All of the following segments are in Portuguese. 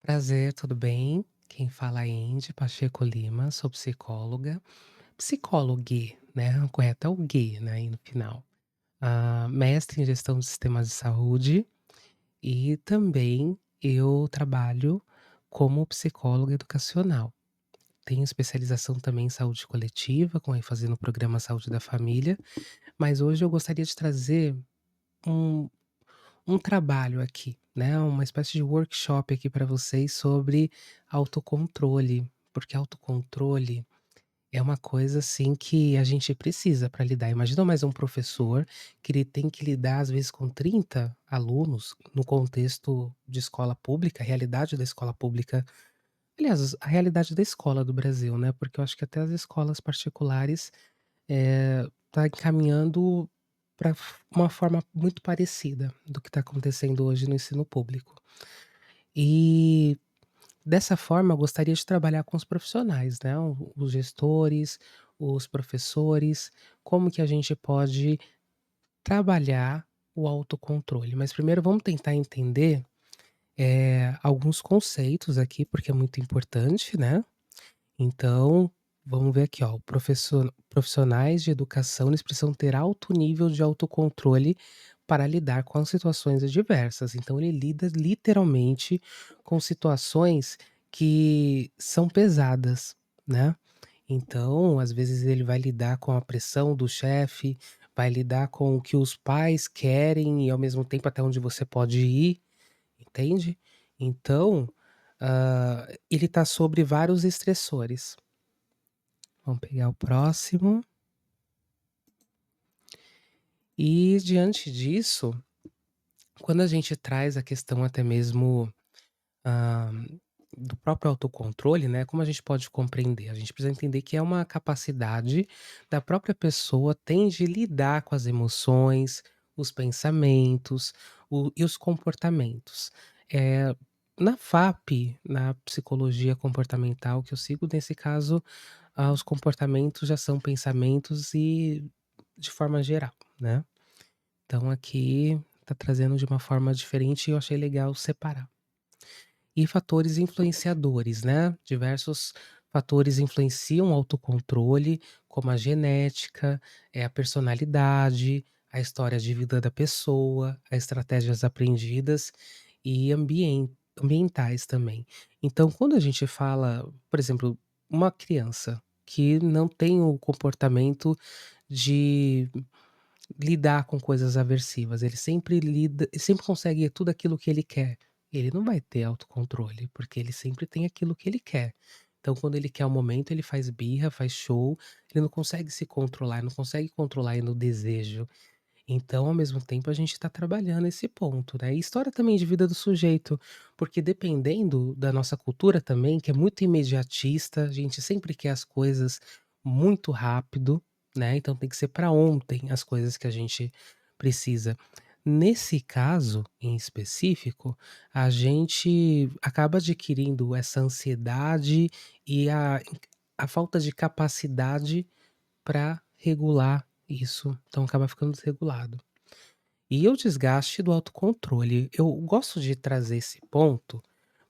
Prazer, tudo bem? Quem fala é Indy Pacheco Lima, sou psicóloga, psicólogue, né, o correto é o "gue", né, aí no final. Mestre em gestão de sistemas de saúde e também eu trabalho como psicóloga educacional. Tenho especialização também em saúde coletiva, com ênfase no programa Saúde da Família, mas hoje eu gostaria de trazer um um trabalho aqui, né, uma espécie de workshop aqui para vocês sobre autocontrole, porque autocontrole é uma coisa, assim, que a gente precisa para lidar. Imagina mais um professor que ele tem que lidar, às vezes, com 30 alunos no contexto de escola pública, a realidade da escola pública, aliás, a realidade da escola do Brasil, né, porque eu acho que até as escolas particulares tá encaminhando para uma forma muito parecida do que está acontecendo hoje no ensino público. E dessa forma eu gostaria de trabalhar com os profissionais, né, os gestores, os professores, como que a gente pode trabalhar o autocontrole. Mas primeiro vamos tentar entender, alguns conceitos aqui, porque é muito importante, né. Então, vamos ver aqui, ó, o profissionais de educação, eles precisam ter alto nível de autocontrole para lidar com as situações adversas. Então ele lida literalmente com situações que são pesadas, né. Então, às vezes ele vai lidar com a pressão do chefe, vai lidar com o que os pais querem e ao mesmo tempo até onde você pode ir, entende? Então, ele está sobre vários estressores. Vamos pegar o próximo. E diante disso, quando a gente traz a questão até mesmo, hã, do próprio autocontrole, né, como a gente pode compreender? A gente precisa entender que é uma capacidade da própria pessoa tem de lidar com as emoções, os pensamentos, e os comportamentos. Eh, na FAP, na psicologia comportamental que eu sigo, nesse caso, os comportamentos já são pensamentos e de forma geral, né. Então aqui tá trazendo de uma forma diferente e eu achei legal separar. E fatores influenciadores, né, diversos fatores influenciam o autocontrole, como a genética, a personalidade, a história de vida da pessoa, as estratégias aprendidas e ambientais também. Então quando a gente fala, por exemplo, uma criança que não tem o comportamento de lidar com coisas aversivas, ele sempre consegue tudo aquilo que ele quer. Ele não vai ter autocontrole, porque ele sempre tem aquilo que ele quer. Então quando ele quer um momento, ele faz birra, faz show, ele não consegue se controlar, não consegue controlar no desejo. Então, ao mesmo tempo, a gente está trabalhando esse ponto, né. E história também de vida do sujeito, porque dependendo da nossa cultura também, que é muito imediatista, a gente sempre quer as coisas muito rápido, né, então tem que ser para ontem as coisas que a gente precisa. Nesse caso em específico, a gente acaba adquirindo essa ansiedade e a falta de capacidade para regular isso, então acaba ficando desregulado. E o desgaste do autocontrole, eu gosto de trazer esse ponto,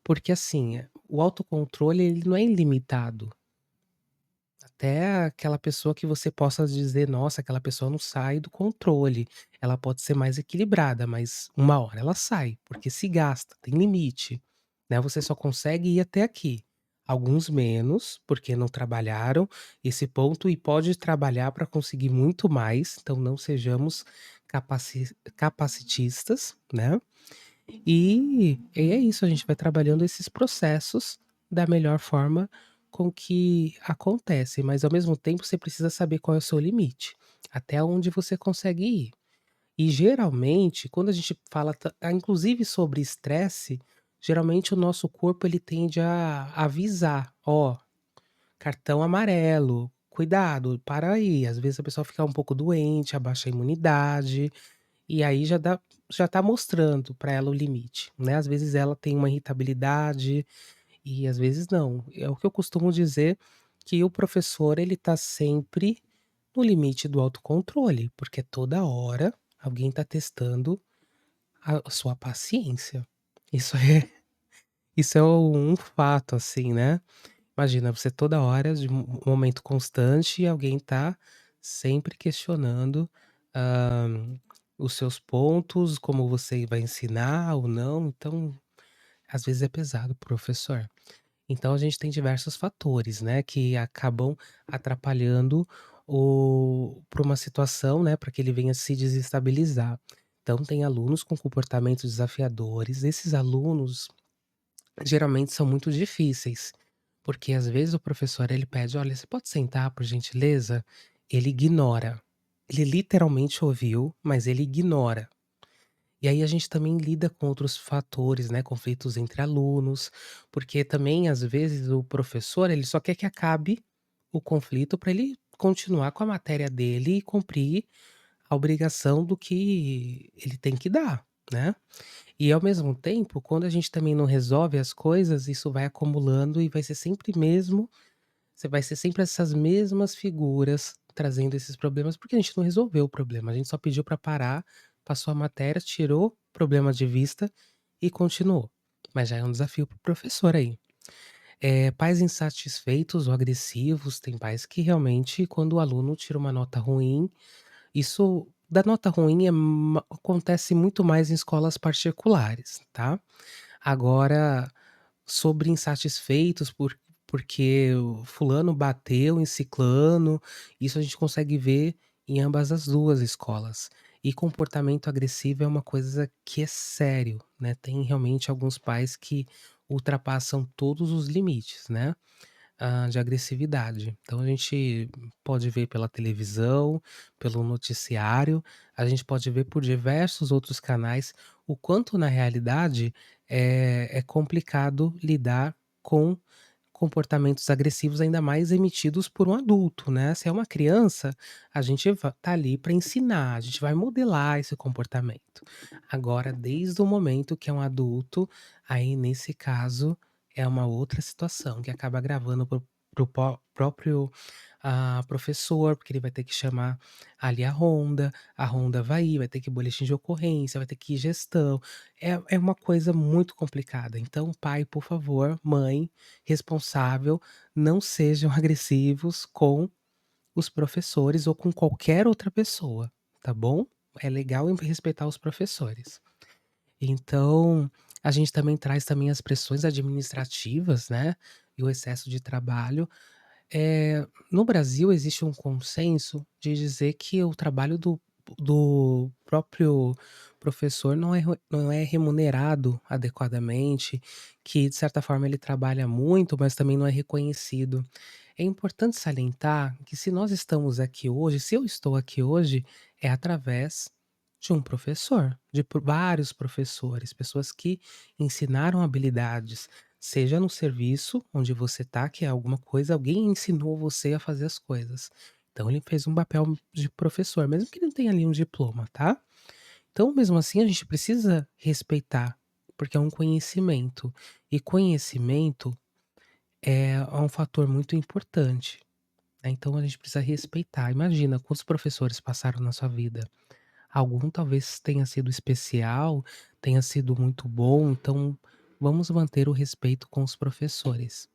porque assim, o autocontrole ele não é ilimitado. Até aquela pessoa que você possa dizer: "Nossa, aquela pessoa não sai do controle". Ela pode ser mais equilibrada, mas uma hora ela sai, porque se gasta, tem limite, né, você só consegue ir até aqui. Alguns menos, porque não trabalharam esse ponto e pode trabalhar para conseguir muito mais, então não sejamos capacitistas, né. E é isso, a gente vai trabalhando esses processos da melhor forma com que acontece, mas ao mesmo tempo você precisa saber qual é o seu limite, até onde você consegue ir. E geralmente, quando a gente fala inclusive sobre estresse, geralmente o nosso corpo ele tende a avisar: "Ó, cartão amarelo, cuidado, para aí". Às vezes a pessoa fica um pouco doente, abaixa a imunidade, e aí já tá mostrando para ela o limite, né. Às vezes ela tem uma irritabilidade e às vezes não. É o que eu costumo dizer, que o professor ele tá sempre no limite do autocontrole, porque toda hora alguém tá testando a sua paciência. Isso é Isso é um fato, assim, né. Imagina, você toda hora de um momento constante e alguém tá sempre questionando, hã, os seus pontos, como você vai ensinar ou não, então, às vezes é pesado para o professor. Então a gente tem diversos fatores, né, que acabam atrapalhando o para uma situação, né, para que ele venha se desestabilizar. Então tem alunos com comportamentos desafiadores, esses alunos geralmente são muito difíceis, porque às vezes o professor ele pede: "Olha, você pode sentar por gentileza?" Ele ignora. Ele literalmente ouviu, mas ele ignora. E aí a gente também lida com outros fatores, né, conflitos entre alunos, porque também às vezes o professor ele só quer que acabe o conflito para ele continuar com a matéria dele e cumprir a obrigação do que ele tem que dar, né. E ao mesmo tempo, quando a gente também não resolve as coisas, isso vai acumulando e vai ser sempre mesmo você vai ser sempre essas mesmas figuras trazendo esses problemas, porque a gente não resolveu o problema, a gente só pediu para parar, passou a matéria, tirou o problema de vista e continuou. Mas já é um desafio para o professor aí. Pais insatisfeitos ou agressivos, tem pais que realmente quando o aluno tira uma nota ruim, isso da nota ruim acontece muito mais em escolas particulares, tá. Agora, sobre insatisfeitos porque o fulano bateu em ciclano, isso a gente consegue ver em ambas as 2 escolas. E comportamento agressivo é uma coisa que é sério, né, tem realmente alguns pais que ultrapassam todos os limites, né, de agressividade. Então a gente pode ver pela televisão, pelo noticiário, a gente pode ver por diversos outros canais, o quanto na realidade é complicado lidar com comportamentos agressivos, ainda mais emitidos por um adulto, né. Se é uma criança, a gente tá ali para ensinar, a gente vai modelar esse comportamento. Agora, desde o momento que é um adulto, aí nesse caso é uma outra situação que acaba agravando para o próprio, professor, porque ele vai ter que chamar ali a ronda vai ir, vai ter que ir boletim de ocorrência, vai ter que ir gestão, é uma coisa muito complicada. Então pai, por favor, mãe responsável, não sejam agressivos com os professores ou com qualquer outra pessoa, tá bom? É legal respeitar os professores. Então, a gente também traz também as pressões administrativas, né, e o excesso de trabalho. No Brasil existe um consenso de dizer que o trabalho do próprio professor não é remunerado adequadamente, que de certa forma ele trabalha muito, mas também não é reconhecido. É importante salientar que se nós estamos aqui hoje, se eu estou aqui hoje, é através de um professor, de vários professores, pessoas que ensinaram habilidades, seja no serviço onde você tá, que é alguma coisa, alguém ensinou você a fazer as coisas. Então ele fez um papel de professor, mesmo que ele não tenha ali um diploma, tá? Então, mesmo assim, a gente precisa respeitar, porque é um conhecimento. E conhecimento é um fator muito importante, né? Então a gente precisa respeitar. Imagina quantos professores passaram na sua vida. Algum talvez tenha sido especial, tenha sido muito bom, então vamos manter o respeito com os professores.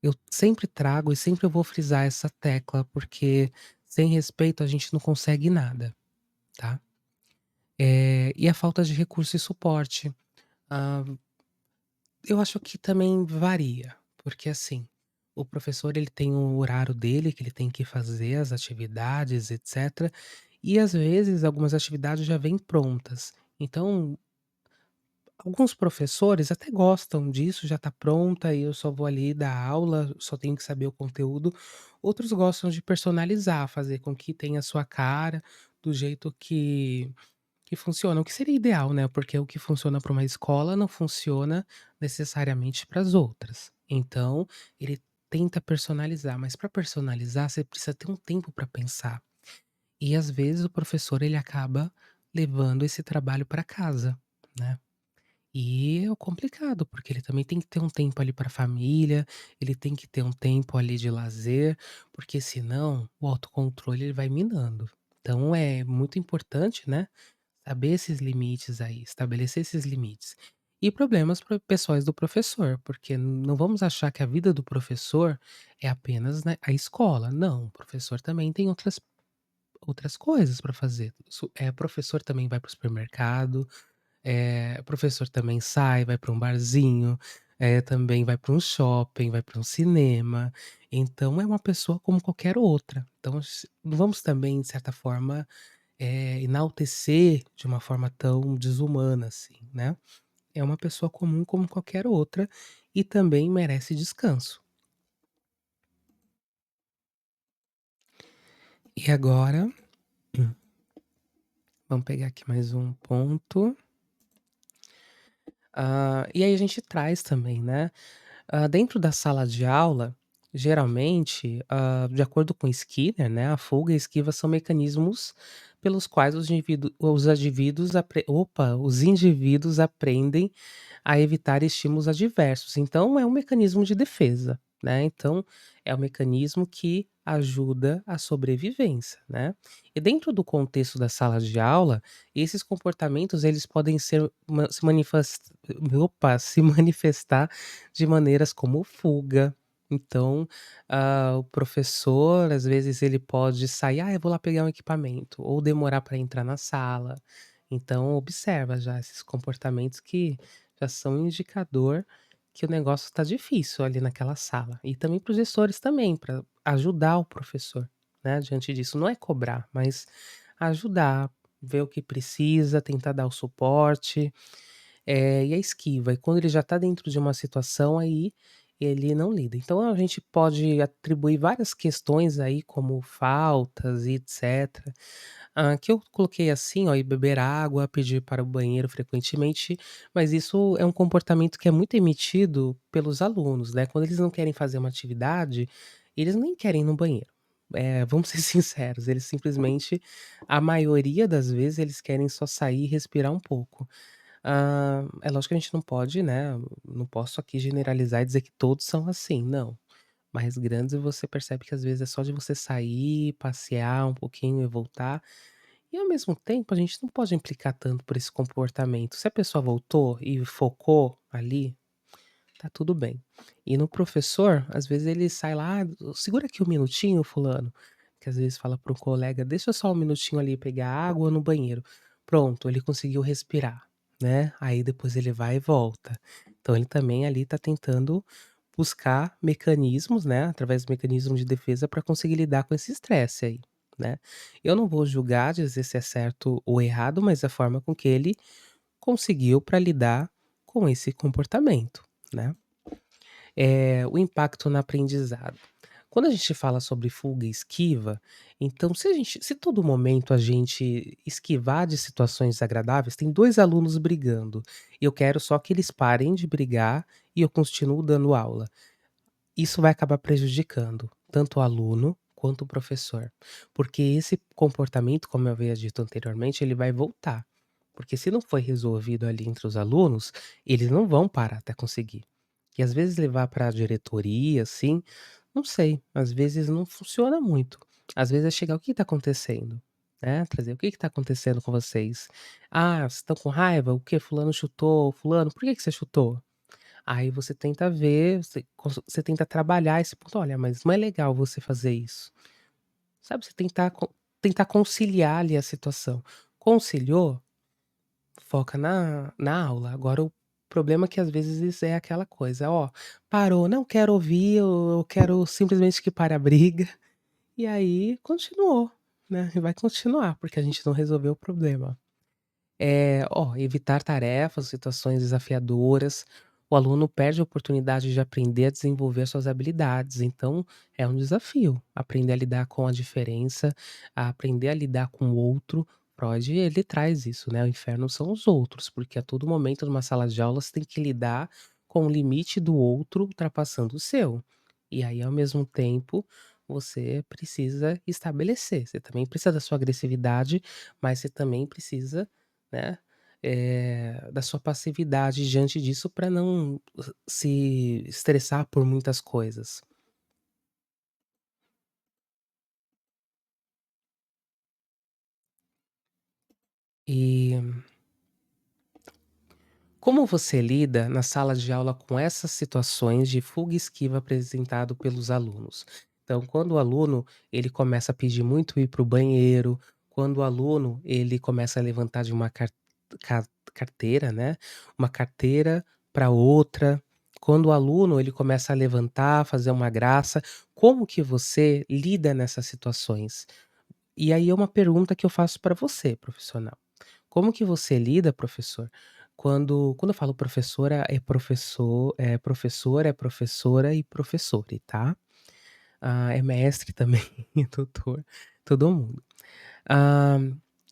Eu sempre trago e sempre eu vou frisar essa tecla, porque sem respeito a gente não consegue nada, tá. E a falta de recurso e suporte. Ah, eu acho que também varia, porque assim, o professor ele tem um horário dele que ele tem que fazer as atividades, etcétera, e às vezes algumas atividades já vêm prontas. Então, alguns professores até gostam disso, já está pronta e eu só vou ali dar aula, só tenho que saber o conteúdo. Outros gostam de personalizar, fazer com que tenha a sua cara, do jeito que funciona, o que seria ideal, né, porque o que funciona para uma escola não funciona necessariamente para as outras. Então, ele tenta personalizar, mas para personalizar você precisa ter um tempo para pensar. E às vezes o professor ele acaba levando esse trabalho para casa, né. E é complicado, porque ele também tem que ter um tempo ali para a família, ele tem que ter um tempo ali de lazer, porque senão o autocontrole ele vai minando. Então é muito importante, né, saber esses limites aí, estabelecer esses limites. e problemas pessoais do professor, porque não vamos achar que a vida do professor é apenas, né, a escola. Não, o professor também tem outras coisas para fazer. Professor também vai para o supermercado, professor também sai, vai para um barzinho, também vai para um shopping, vai para um cinema. Então é uma pessoa como qualquer outra. Então não vamos também, de certa forma, enaltecer de uma forma tão desumana assim, né. É uma pessoa comum como qualquer outra e também merece descanso. E agora, hum, vamos pegar aqui mais um ponto. E aí a gente traz também, né, dentro da sala de aula, geralmente, de acordo com Skinner, né, a fuga e a esquiva são mecanismos pelos quais os indivíduos aprendem a evitar estímulos adversos. Então é um mecanismo de defesa, né, então é um mecanismo que ajuda a sobrevivência, né. E dentro do contexto da sala de aula, esses comportamentos eles podem ser se manifestar de maneiras como fuga. Então, o professor, às vezes, ele pode sair: "Ah, eu vou lá pegar um equipamento", ou demorar para entrar na sala. Então observa já esses comportamentos que já são um indicador que o negócio está difícil ali naquela sala. E também para os gestores também, para ajudar o professor, né, diante disso. Não é cobrar, mas ajudar, ver o que precisa, tentar dar o suporte. E a esquiva, e quando ele já está dentro de uma situação, aí ele não lida. Então a gente pode atribuir várias questões aí, como faltas e etcétera, que eu coloquei assim, ó, ir beber água, pedir para o banheiro frequentemente, mas isso é um comportamento que é muito emitido pelos alunos, né, quando eles não querem fazer uma atividade, eles nem querem ir no banheiro. Vamos ser sinceros, eles simplesmente a maioria das vezes, eles querem só sair e respirar um pouco. É lógico que a gente não pode, né, não posso aqui generalizar e dizer que todos são assim, não. Mas grandes você percebe que às vezes é só de você sair, passear um pouquinho e voltar. E ao mesmo tempo a gente não pode implicar tanto por esse comportamento. Se a pessoa voltou e focou ali, tá tudo bem. E no professor, às vezes ele sai lá: "Ah, segura aqui um minutinho fulano", que às vezes fala para um colega: "Deixa só um minutinho ali pegar água no banheiro". Pronto, ele conseguiu respirar, né, aí depois ele vai e volta. Então ele também ali tá tentando buscar mecanismos, né, através do mecanismo de defesa para conseguir lidar com esse estresse aí, né. Eu não vou julgar, dizer se é certo ou errado, mas a forma com que ele conseguiu para lidar com esse comportamento, né. O impacto no aprendizado. Quando a gente fala sobre fuga e esquiva, então se todo momento a gente esquivar de situações desagradáveis, tem 2 alunos brigando, e eu quero só que eles parem de brigar e eu continuo dando aula. Isso vai acabar prejudicando tanto o aluno quanto o professor, porque esse comportamento, como eu havia dito anteriormente, ele vai voltar, porque se não foi resolvido ali entre os alunos, eles não vão parar até conseguir. E às vezes levar para a diretoria, assim, não sei, às vezes não funciona muito. Às vezes é chegar: "O que está acontecendo?", né, trazer: "O que está acontecendo com vocês?". "Ah, vocês estão com raiva? O quê? Fulano chutou fulano, por que que você chutou?". Aí você tenta ver, você tenta trabalhar esse ponto: "Olha, mas não é legal você fazer isso". Sabe, você tentar conciliar ali a situação. Conciliou, foca na aula. Agora o problema é que às vezes é aquela coisa: "Ó, parou, não quero ouvir, eu quero simplesmente que pare a briga", e aí continuou, né, e vai continuar, porque a gente não resolveu o problema. Evitar tarefas, situações desafiadoras. O aluno perde a oportunidade de aprender a desenvolver suas habilidades, então é um desafio aprender a lidar com a diferença, a aprender a lidar com o outro. Freud, ele traz isso, né, o inferno são os outros, porque a todo momento numa sala de aula você tem que lidar com o limite do outro ultrapassando o seu. E aí, ao mesmo tempo, você precisa estabelecer, você também precisa da sua agressividade, mas você também precisa, né, da sua passividade diante disso para não se estressar por muitas coisas. E Como você lida na sala de aula com essas situações de fuga e esquiva apresentado pelos alunos? Então, quando o aluno ele começa a pedir muito ir para o banheiro, quando o aluno ele começa a levantar de uma ca- carteira, né? Uma carteira para outra, quando o aluno ele começa a levantar, fazer uma graça, como que você lida nessas situações? E aí é uma pergunta que eu faço para você, profissional. Como que você lida, professor, quando eu falo professora, é professora e professore, tá? É mestre também, doutor, todo mundo. Ah,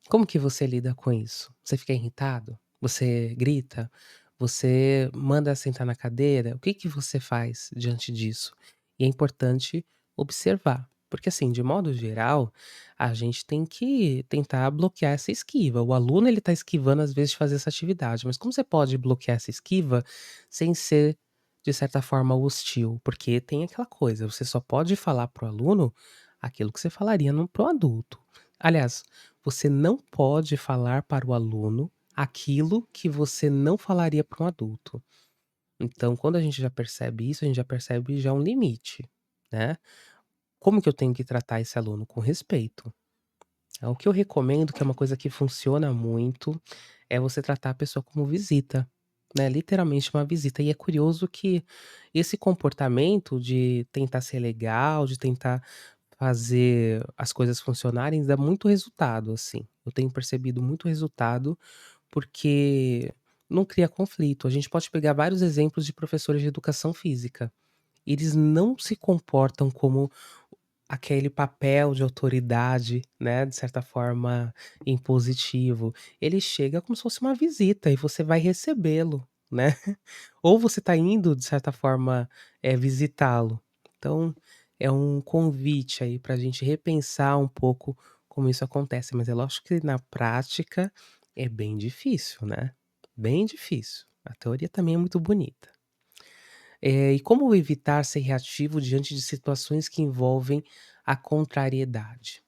como que você lida com isso? Você fica irritado? Você grita? Você manda sentar na cadeira? O que que você faz diante disso? E é importante observar, porque assim, de modo geral, a gente tem que tentar bloquear essa esquiva. O aluno ele está esquivando às vezes de fazer essa atividade, mas como você pode bloquear essa esquiva sem ser de certa forma hostil? Porque tem aquela coisa, você só pode falar para o aluno aquilo que você falaria para o adulto. Aliás, você não pode falar para o aluno aquilo que você não falaria para um adulto. Então, quando a gente já percebe isso, a gente já percebe já um limite, né. Como que eu tenho que tratar esse aluno? Com respeito. O que eu recomendo, que é uma coisa que funciona muito, é você tratar a pessoa como visita, né, literalmente uma visita. E é curioso que esse comportamento de tentar ser legal, de tentar fazer as coisas funcionarem, dá muito resultado, assim. Eu tenho percebido muito resultado, porque não cria conflito. A gente pode pegar vários exemplos de professores de educação física. Eles não se comportam como aquele papel de autoridade, né, de certa forma impositivo. Ele chega como se fosse uma visita e você vai recebê-lo, né. Ou você está indo, de certa forma, visitá-lo. Então, é um convite aí para a gente repensar um pouco como isso acontece, mas é lógico que na prática é bem difícil, né, bem difícil. A teoria também é muito bonita. E como evitar ser reativo diante de situações que envolvem a contrariedade?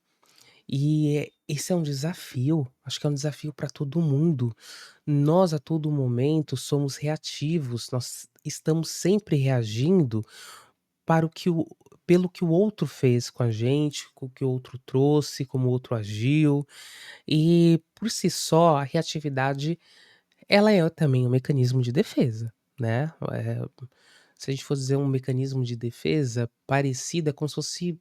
Esse é um desafio, acho que é um desafio para todo mundo. Nós a todo momento somos reativos, nós estamos sempre reagindo para o que o pelo que o outro fez com a gente, com o que o outro trouxe, como o outro agiu, e por si só a reatividade ela é também um mecanismo de defesa, né. Se a gente for dizer um mecanismo de defesa parecido, é como se fosse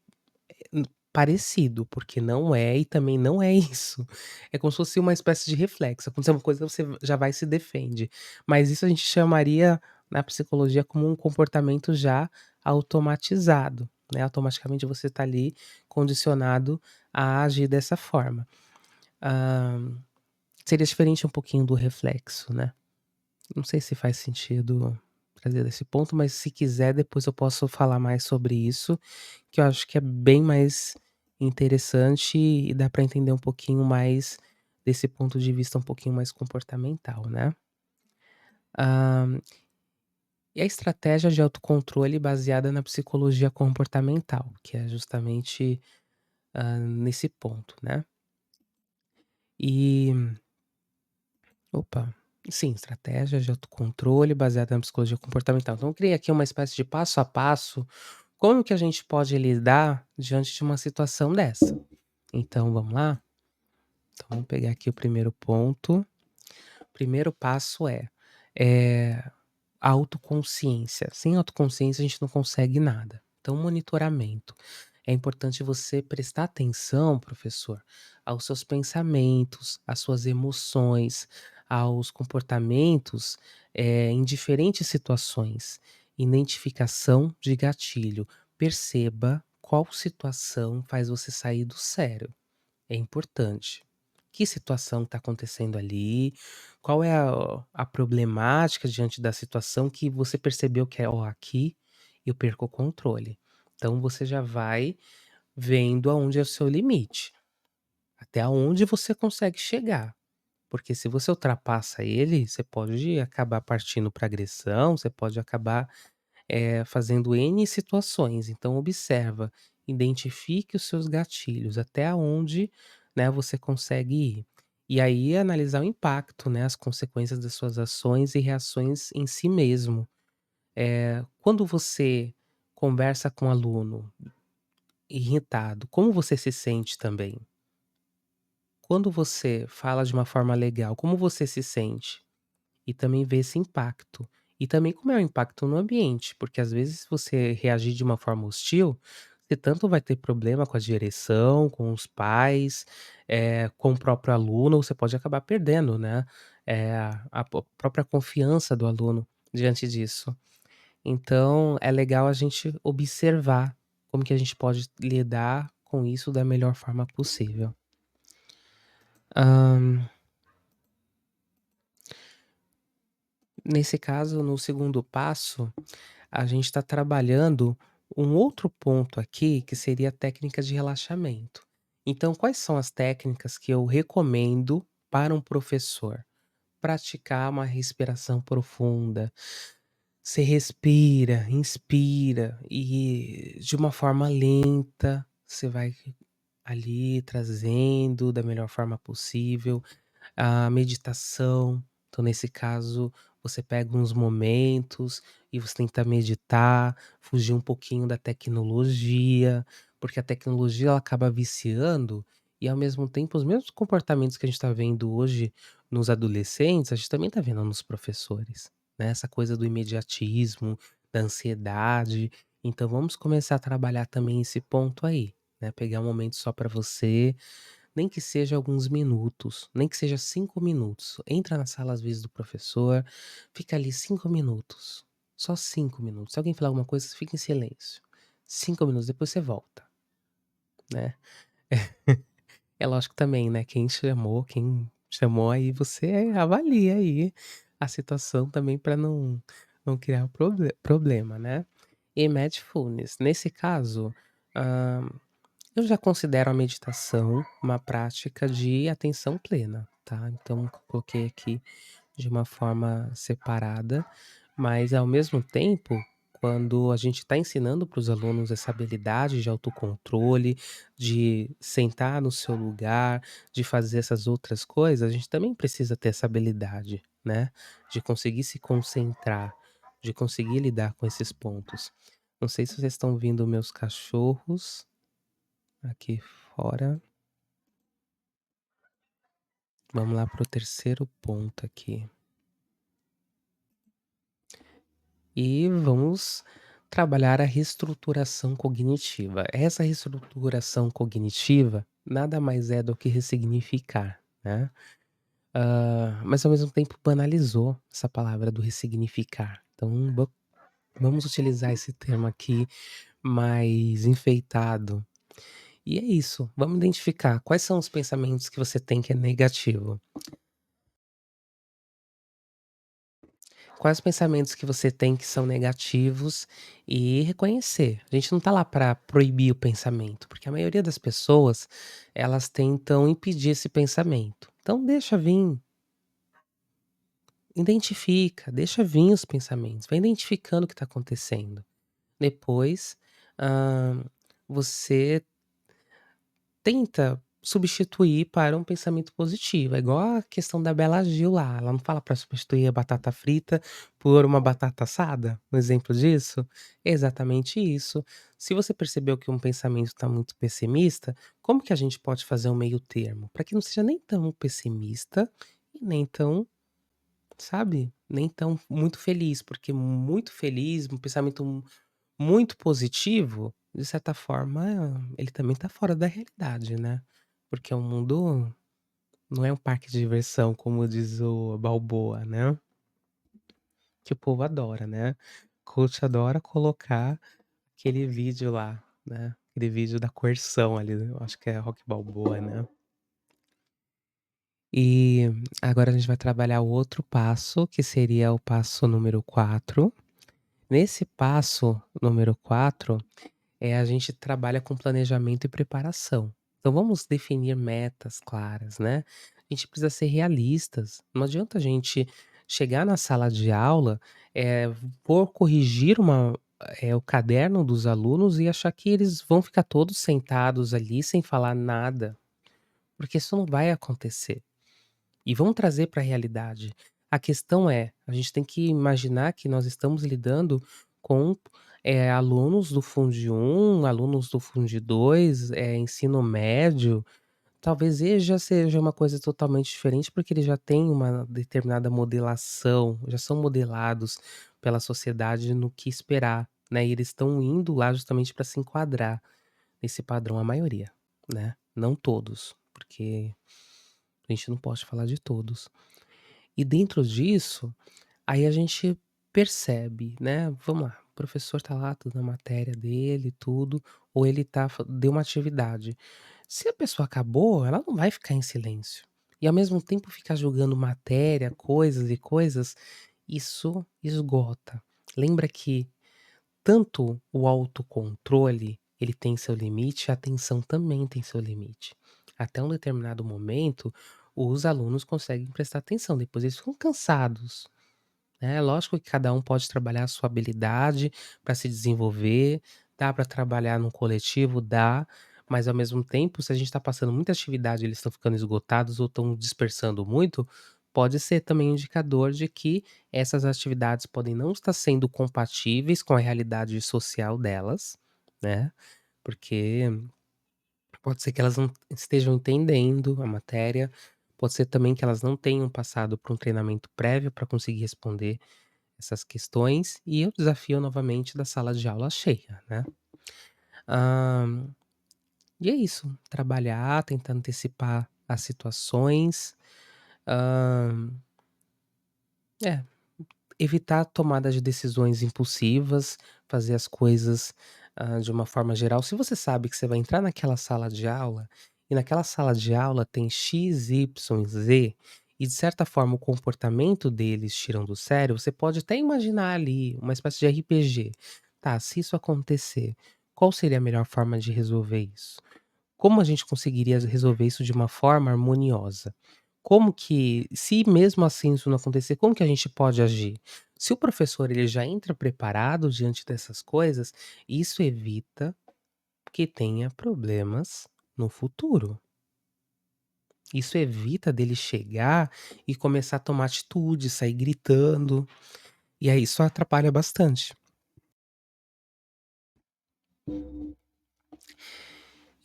parecido, porque não é e também não é isso. É como se fosse uma espécie de reflexo, aconteceu uma coisa, você já vai e se defende. Mas isso a gente chamaria na psicologia como um comportamento já automatizado, né, automaticamente você está ali condicionado a agir dessa forma. Hã, seria diferente um pouquinho do reflexo, né. Não sei se faz sentido trazer desse ponto, mas se quiser depois eu posso falar mais sobre isso, que eu acho que é bem mais interessante e dá para entender um pouquinho mais desse ponto de vista um pouquinho mais comportamental, né. Hã, e a estratégia de autocontrole baseada na psicologia comportamental, que é justamente, nesse ponto, né. E opa, sim, estratégia de autocontrole baseada na psicologia comportamental. Então eu criei aqui uma espécie de passo a passo, como que a gente pode lidar diante de uma situação dessa. Então vamos lá? Então vamos pegar aqui o primeiro ponto. O primeiro passo é a autoconsciência. Sem autoconsciência a gente não consegue nada. Então monitoramento. É importante você prestar atenção, professor, aos seus pensamentos, às suas emoções, aos comportamentos, em diferentes situações. Identificação de gatilho. Perceba qual situação faz você sair do sério. É importante. Que situação está acontecendo ali? Qual é a problemática diante da situação que você percebeu que é: "Ó, aqui eu perco o controle". Então você já vai vendo aonde é o seu limite, até aonde você consegue chegar, porque se você ultrapassa ele, você pode acabar partindo para agressão, você pode acabar, fazendo N situações. Então observa, identifique os seus gatilhos, até aonde, né, você consegue ir. E aí analisar o impacto, né, as consequências das suas ações e reações em si mesmo. Quando você conversa com o aluno irritado, como você se sente também? Quando você fala de uma forma legal, como você se sente? E também ver esse impacto. E também como é o impacto no ambiente, porque às vezes se você reagir de uma forma hostil, você tanto vai ter problema com a direção, com os pais, com o próprio aluno, você pode acabar perdendo, né, a própria confiança do aluno diante disso. Então é legal a gente observar como que a gente pode lidar com isso da melhor forma possível. Hã, Nesse caso, no segundo passo, a gente está trabalhando um outro ponto aqui, que seria a técnica de relaxamento. Então, quais são as técnicas que eu recomendo para um professor? Praticar uma respiração profunda. Você respira, inspira e de uma forma lenta, você vai ali trazendo da melhor forma possível. A meditação, então nesse caso, você pega uns momentos e você tenta meditar, fugir um pouquinho da tecnologia, porque a tecnologia ela acaba viciando e ao mesmo tempo os mesmos comportamentos que a gente está vendo hoje nos adolescentes, a gente também está vendo nos professores, né, essa coisa do imediatismo, da ansiedade. Então vamos começar a trabalhar também esse ponto aí, né, pegar um momento só para você, nem que seja alguns minutos, nem que seja 5 minutos. Entra na sala, às vezes, do professor, fica ali 5 minutos, só 5 minutos. Se alguém falar alguma coisa, você fica em silêncio. 5 minutos, depois você volta, né. É lógico também, né, quem chamou, aí você avalia aí a situação também para não criar problema, né. E mindfulness, nesse caso, hã eu já considero a meditação uma prática de atenção plena, tá. Então coloquei aqui de uma forma separada, mas ao mesmo tempo, quando a gente está ensinando para os alunos essa habilidade de autocontrole, de sentar no seu lugar, de fazer essas outras coisas, a gente também precisa ter essa habilidade, né, de conseguir se concentrar, de conseguir lidar com esses pontos. Não sei se vocês estão ouvindo meus cachorros aqui fora. Vamos lá para o terceiro ponto aqui. E vamos trabalhar a reestruturação cognitiva. Essa reestruturação cognitiva nada mais é do que ressignificar, né. Mas ao mesmo tempo banalizou essa palavra do ressignificar. Então vamos utilizar esse termo aqui mais enfeitado. E é isso, vamos identificar quais são os pensamentos que você tem que é negativo. Quais os pensamentos que você tem que são negativos e reconhecer. A gente não tá lá para proibir o pensamento, porque a maioria das pessoas, elas tentam impedir esse pensamento. Então deixa vir, identifica, deixa vir os pensamentos, vai identificando o que está acontecendo. Depois, hã, você tenta substituir para um pensamento positivo, é igual a questão da Bela Gil lá, ela não fala para substituir a batata frita por uma batata assada? Um exemplo disso? É exatamente isso. Se você percebeu que um pensamento está muito pessimista, como que a gente pode fazer um meio termo? Para que não seja nem tão pessimista e nem tão, sabe, nem tão muito feliz, porque muito feliz, um pensamento muito positivo, de certa forma, ele também tá fora da realidade, né. Porque o mundo não é um parque de diversão, como diz o Balboa, né, que o povo adora, né. Coach adora colocar aquele vídeo lá, né, aquele vídeo da coerção ali, eu acho que é Rock Balboa, né. E agora a gente vai trabalhar o outro passo, que seria o passo número 4. Nesse passo número 4 a gente trabalha com planejamento e preparação. Então vamos definir metas claras, né. A gente precisa ser realistas, não adianta a gente chegar na sala de aula, for corrigir o caderno dos alunos e achar que eles vão ficar todos sentados ali sem falar nada, porque isso não vai acontecer. e vamos trazer para a realidade. A questão é, a gente tem que imaginar que nós estamos lidando com, alunos do Fundi 1, alunos do Fundi 2, ensino médio. Talvez ele já seja uma coisa totalmente diferente, porque ele já tem uma determinada modelação, já são modelados pela sociedade no que esperar, né, e eles estão indo lá justamente para se enquadrar nesse padrão, a maioria, né, não todos, porque a gente não pode falar de todos. E dentro disso, aí a gente percebe, né, vamos lá, o professor tá lá dando a matéria dele, tudo, ou ele deu uma atividade. Se a pessoa acabou, ela não vai ficar em silêncio. E ao mesmo tempo ficar jogando matéria, coisas e coisas, isso esgota. Lembra que tanto o autocontrole, ele tem seu limite, a atenção também tem seu limite. Até um determinado momento, os alunos conseguem prestar atenção, depois eles ficam cansados. É lógico que cada um pode trabalhar a sua habilidade para se desenvolver, dá para trabalhar num coletivo, dá, mas ao mesmo tempo, se a gente está passando muita atividade, eles estão ficando esgotados ou estão dispersando muito, pode ser também um indicador de que essas atividades podem não estar sendo compatíveis com a realidade social delas, né, porque pode ser que elas não estejam entendendo a matéria, pode ser também que elas não tenham passado por um treinamento prévio para conseguir responder essas questões, e o desafio novamente da sala de aula cheia, né. Hã, e é isso, trabalhar, tentar antecipar as situações, hã, é, evitar a tomada de decisões impulsivas, fazer as coisas, de uma forma geral. Se você sabe que você vai entrar naquela sala de aula, e naquela sala de aula tem X, Y, Z, e de certa forma o comportamento deles tiram do sério, você pode até imaginar ali uma espécie de RPG. Tá, se isso acontecer, qual seria a melhor forma de resolver isso? Como a gente conseguiria resolver isso de uma forma harmoniosa? Como que se mesmo assim isso não acontecer, como que a gente pode agir? Se o professor ele já entra preparado diante dessas coisas, isso evita que tenha problemas no futuro. Isso evita dele chegar e começar a tomar atitude, sair gritando, e aí isso atrapalha bastante.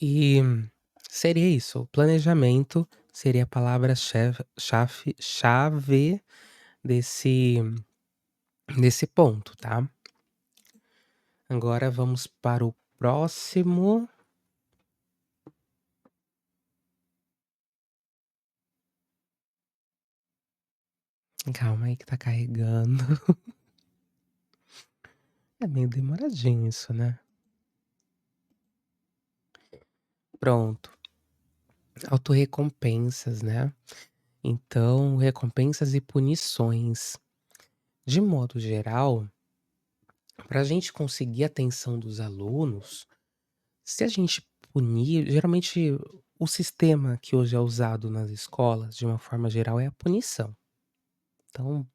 E seria isso, o planejamento seria a palavra chave desse ponto, tá. Agora vamos para o próximo. Calma aí que tá carregando. É meio demoradinho isso, né. Pronto, autorrecompensas, né. Então, recompensas e punições. De modo geral, para a gente conseguir a atenção dos alunos, se a gente punir geralmente o sistema que hoje é usado nas escolas, de uma forma geral, é a punição. Então,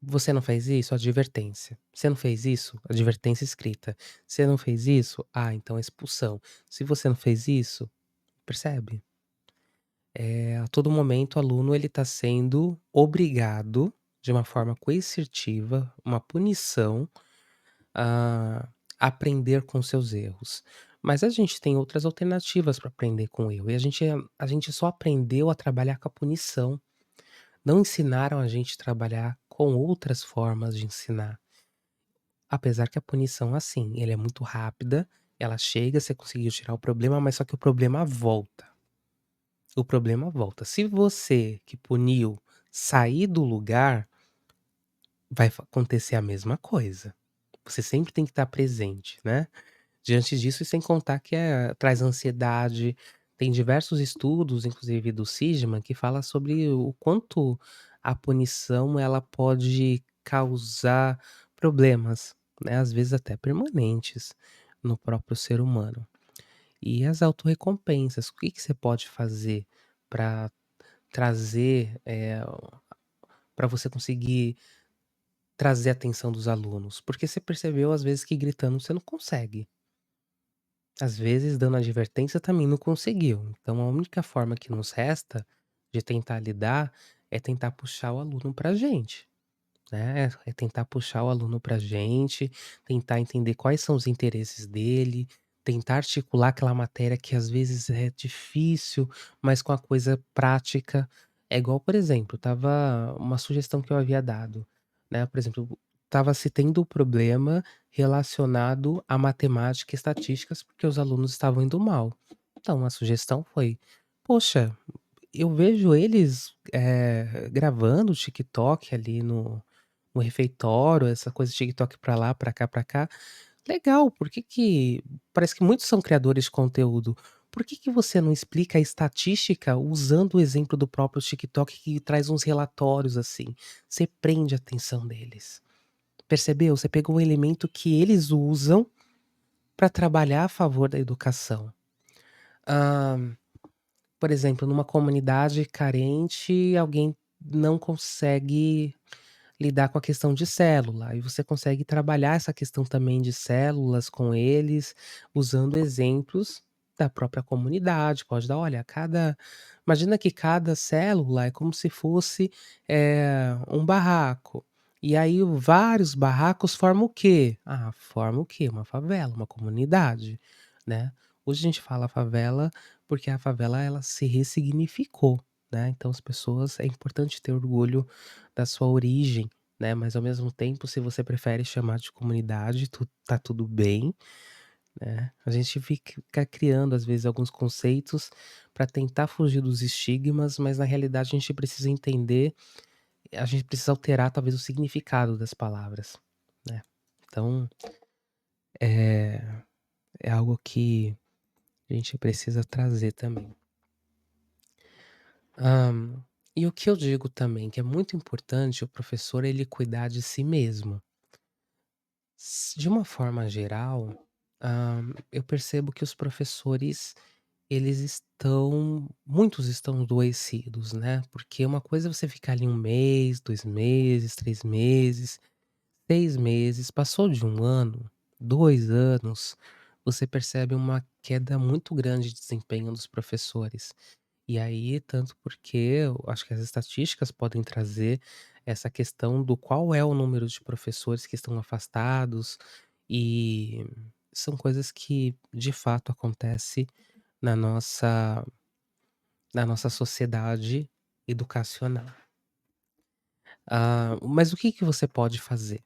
você não fez isso? Advertência. Você não fez isso? Advertência escrita. Você não fez isso? Ah, então é expulsão. Se você não fez isso, percebe? A todo momento o aluno ele está sendo obrigado, de uma forma coercitiva, uma punição, a aprender com seus erros. Mas a gente tem outras alternativas para aprender com o erro, e a gente só aprendeu a trabalhar com a punição. Não ensinaram a gente trabalhar com outras formas de ensinar. Apesar que a punição, assim, ele é muito rápida, ela chega, você conseguiu tirar o problema, mas só que o problema volta. O problema volta. Se você que puniu sair do lugar, vai acontecer a mesma coisa. Você sempre tem que estar presente, né? Diante disso, e sem contar que traz ansiedade. Tem diversos estudos, inclusive do Sigman, que fala sobre o quanto a punição ela pode causar problemas, né, às vezes até permanentes, no próprio ser humano. E as autorrecompensas, o que que você pode fazer para trazer, para você conseguir trazer a atenção dos alunos? Porque você percebeu às vezes que gritando você não consegue. Às vezes, dando advertência também não conseguiu. Então a única forma que nos resta, de tentar lidar, é tentar puxar o aluno pra gente. Né, é tentar puxar o aluno para a gente, tentar entender quais são os interesses dele, tentar articular aquela matéria que às vezes é difícil, mas com a coisa prática. É igual, por exemplo, tava uma sugestão que eu havia dado, né, por exemplo, estava se tendo problema relacionado a matemática e estatísticas, porque os alunos estavam indo mal. Então a sugestão foi: "Poxa, eu vejo eles, gravando TikTok ali no refeitório, essa coisa de TikTok pra lá, pra cá. Legal, por que que parece que muitos são criadores de conteúdo. Por que que você não explica a estatística usando o exemplo do próprio TikTok que traz uns relatórios, assim? Você prende a atenção deles. Percebeu? Você pegou um elemento que eles usam para trabalhar a favor da educação. Hã, por exemplo, numa comunidade carente, alguém não consegue lidar com a questão de célula, e você consegue trabalhar essa questão também de células com eles, usando exemplos da própria comunidade. Pode dar: "Olha, cada imagina que cada célula é como se fosse, um barraco, e aí vários barracos formam o quê? Ah, forma o quê? Uma favela, uma comunidade", né. Hoje a gente fala favela, porque a favela ela se ressignificou, né, então as pessoas é importante ter orgulho da sua origem, né, mas ao mesmo tempo, se você prefere chamar de comunidade, tá tudo bem, né. A gente fica criando, às vezes, alguns conceitos para tentar fugir dos estigmas, mas na realidade a gente precisa entender, a gente precisa alterar talvez o significado das palavras, né. Então, é é algo que a gente precisa trazer também. Hã, e o que eu digo também, que é muito importante o professor ele cuidar de si mesmo. De uma forma geral, eu percebo que os professores, eles estão muitos estão adoecidos, né, porque uma coisa é você ficar ali 1 mês, 2 meses, 3 meses, 6 meses, passou de 1 ano, 2 anos, você percebe uma queda muito grande de desempenho dos professores. E aí, tanto porque eu acho que as estatísticas podem trazer essa questão do qual é o número de professores que estão afastados, e são coisas que de fato acontece na nossa sociedade educacional. Mas o que que você pode fazer?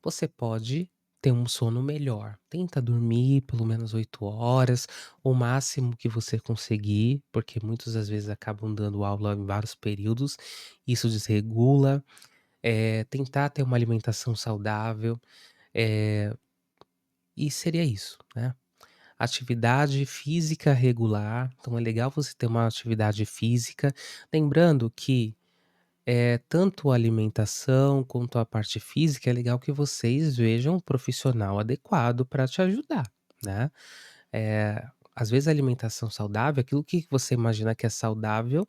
Você pode ter um sono melhor. Tenta dormir pelo menos 8 horas, o máximo que você conseguir, porque muitas das vezes acabam dando aula em vários períodos, isso desregula. Tentar ter uma alimentação saudável, eh, e seria isso, né. Atividade física regular, então é legal você ter uma atividade física, lembrando que tanto a alimentação quanto a parte física, é legal que vocês vejam um profissional adequado para te ajudar, né. Eh, às vezes a alimentação saudável, aquilo que você imagina que é saudável,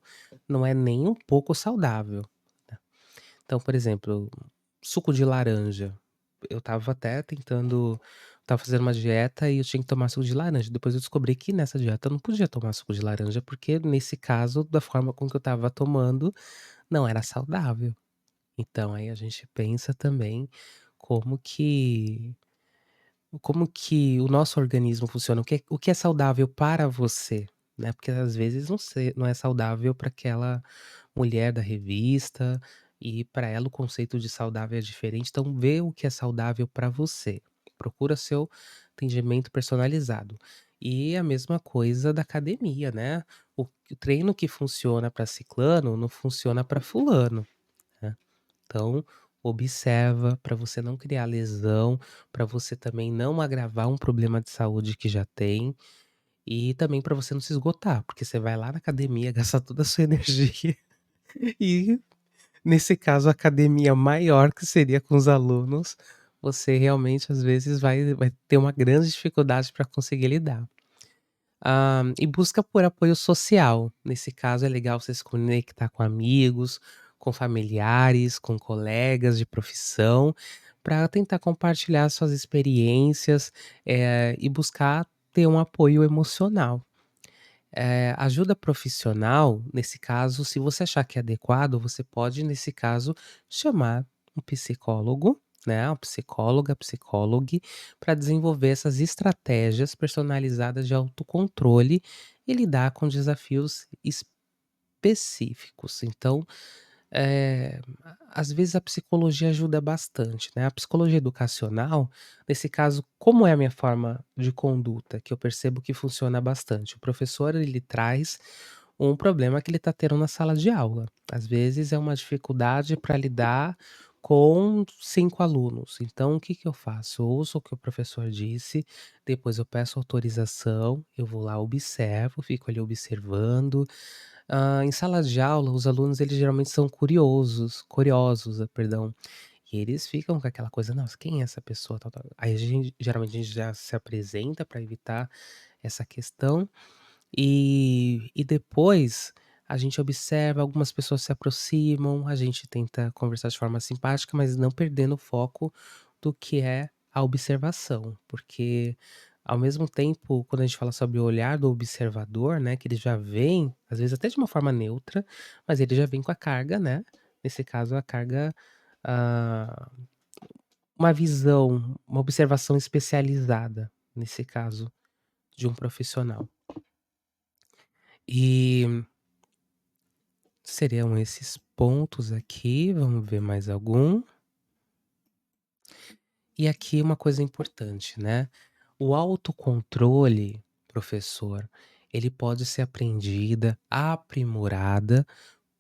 não é nem um pouco saudável, né. Então, por exemplo, suco de laranja, eu estava até tentando estava fazendo uma dieta e eu tinha que tomar suco de laranja, depois eu descobri que nessa dieta eu não podia tomar suco de laranja, porque nesse caso, da forma com que eu estava tomando, não era saudável. Então, aí a gente pensa também como que como que o nosso organismo funciona, o que é saudável para você, né, porque às vezes não é saudável para aquela mulher da revista, e para ela o conceito de saudável é diferente, então vê o que é saudável para você, procura seu atendimento personalizado. E a mesma coisa da academia, né, o treino que funciona para ciclano, não funciona para fulano, né. Então, observa para você não criar lesão, para você também não agravar um problema de saúde que já tem, e também para você não se esgotar, porque você vai lá na academia, gasta toda a sua energia e, nesse caso, a academia maior, que seria com os alunos, você realmente, às vezes, vai ter uma grande dificuldade para conseguir lidar. E busca por apoio social. Nesse caso, é legal você se conectar com amigos, com familiares, com colegas de profissão, para tentar compartilhar suas experiências, e buscar ter um apoio emocional. Ajuda profissional, nesse caso, se você achar que é adequado, você pode, nesse caso, chamar um psicólogo, né, uma psicóloga, psicólogue, para desenvolver essas estratégias personalizadas de autocontrole e lidar com desafios específicos. Então, às vezes a psicologia ajuda bastante, né. A psicologia educacional, nesse caso, como é a minha forma de conduta, que eu percebo que funciona bastante. O professor, ele traz um problema que ele está tendo na sala de aula. Às vezes é uma dificuldade para lidar com 5 alunos. Então o que que eu faço? Eu ouço o que o professor disse, depois eu peço autorização, eu vou lá, observo, fico ali observando. Em sala de aula, os alunos eles geralmente são curiosos, perdão, e eles ficam com aquela coisa: "Nossa, quem é essa pessoa, tal, tal". Aí geralmente a gente já se apresenta para evitar essa questão, e depois a gente observa, algumas pessoas se aproximam, a gente tenta conversar de forma simpática, mas não perdendo o foco do que é a observação, porque ao mesmo tempo, quando a gente fala sobre o olhar do observador, né, que ele já vem, às vezes até de uma forma neutra, mas ele já vem com a carga, né, nesse caso a carga, ah, uma visão, uma observação especializada, nesse caso, de um profissional. E seriam esses pontos aqui, vamos ver mais algum. E aqui uma coisa importante, né, o autocontrole, professor, ele pode ser aprendida, aprimorada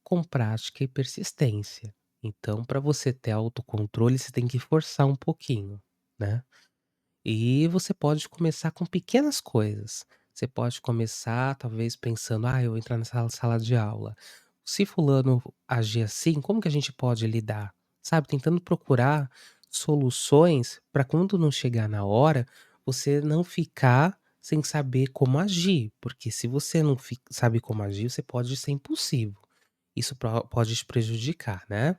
com prática e persistência. Então, para você ter autocontrole, você tem que forçar um pouquinho, né. E você pode começar com pequenas coisas. Você pode começar, talvez, pensando: "Ah, eu vou entrar nessa sala de aula. Se fulano agir assim, como que a gente pode lidar?", sabe, tentando procurar soluções para quando não chegar na hora, você não ficar sem saber como agir, porque se você não sabe como agir, você pode ser impulsivo. Isso pode te prejudicar, né.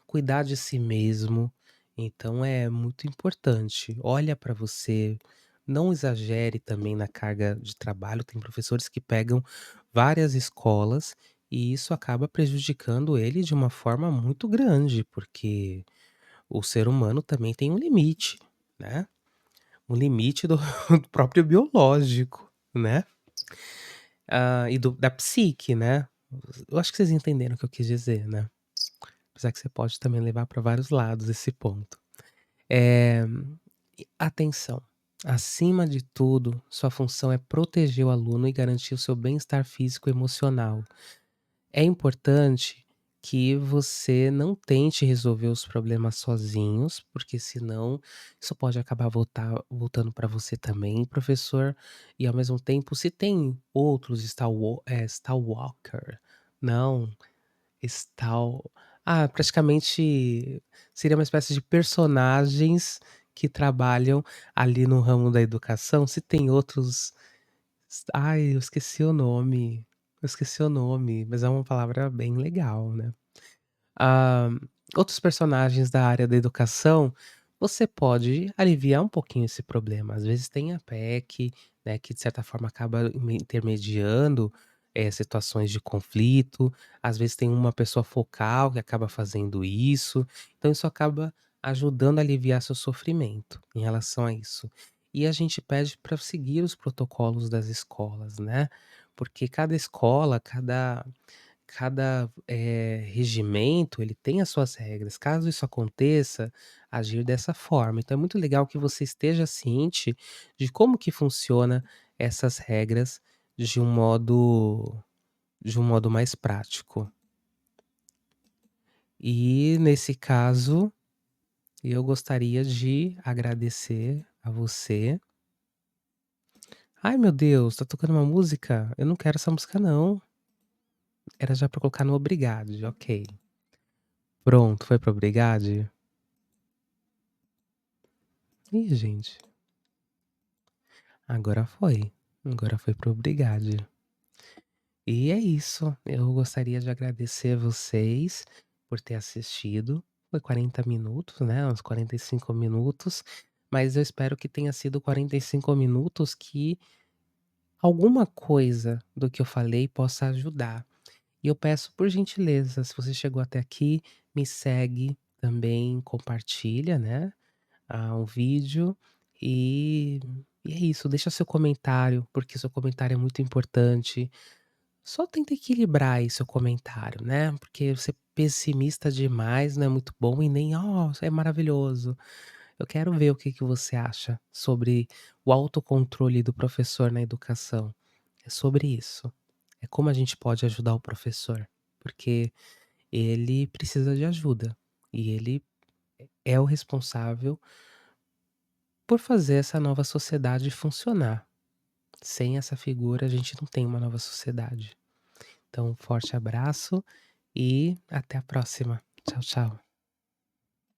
Cuidar de si mesmo, então é muito importante. Olha para você, não exagere também na carga de trabalho, tem professores que pegam várias escolas, e isso acaba prejudicando ele de uma forma muito grande, porque o ser humano também tem um limite, né, um limite do do próprio biológico, né. E da psique, né. Eu acho que vocês entenderam o que eu quis dizer, né. Apesar que você pode também levar para vários lados esse ponto. Eh, Atenção, acima de tudo, sua função é proteger o aluno e garantir o seu bem-estar físico e emocional. É importante que você não tente resolver os problemas sozinhos, porque senão isso pode acabar voltando para você também, professor, e ao mesmo tempo, se tem outros Stalwalker, não, Stal praticamente seria uma espécie de personagens que trabalham ali no ramo da educação. Se tem outros, eu esqueci o nome, mas é uma palavra bem legal, né. Ah, Outros personagens da área da educação, você pode aliviar um pouquinho esse problema. Às vezes tem a PEC, né, que de certa forma acaba intermediando, situações de conflito, às vezes tem uma pessoa focal que acaba fazendo isso, então isso acaba ajudando a aliviar seu sofrimento em relação a isso. E a gente pede para seguir os protocolos das escolas, né, porque cada escola, cada regimento, ele tem as suas regras. Caso isso aconteça, agir dessa forma. Então é muito legal que você esteja ciente de como que funciona essas regras de um modo mais prático. E nesse caso, eu gostaria de agradecer a você. Ai meu Deus, tá tocando uma música? Eu não quero essa música não. Era já pra colocar no obrigado, ok. Pronto, foi para obrigado? Ih, gente. Agora foi para obrigado. E é isso, eu gostaria de agradecer vocês por ter assistido. Foi 40 minutos, né, uns 45 minutos, mas eu espero que tenha sido 45 minutos que alguma coisa do que eu falei possa ajudar. E eu peço por gentileza, se você chegou até aqui, me segue também, compartilha, né, o vídeo e e é isso, deixa seu comentário, porque seu comentário é muito importante. Só tenta equilibrar aí seu comentário, né, porque ser pessimista demais não é muito bom e nem: "Oh, é maravilhoso". Eu quero ver o que que você acha sobre o autocontrole do professor na educação. É sobre isso. É como a gente pode ajudar o professor, porque ele precisa de ajuda e ele é o responsável por fazer essa nova sociedade funcionar. Sem essa figura, a gente não tem uma nova sociedade. Então, um forte abraço e até a próxima. Tchau, tchau.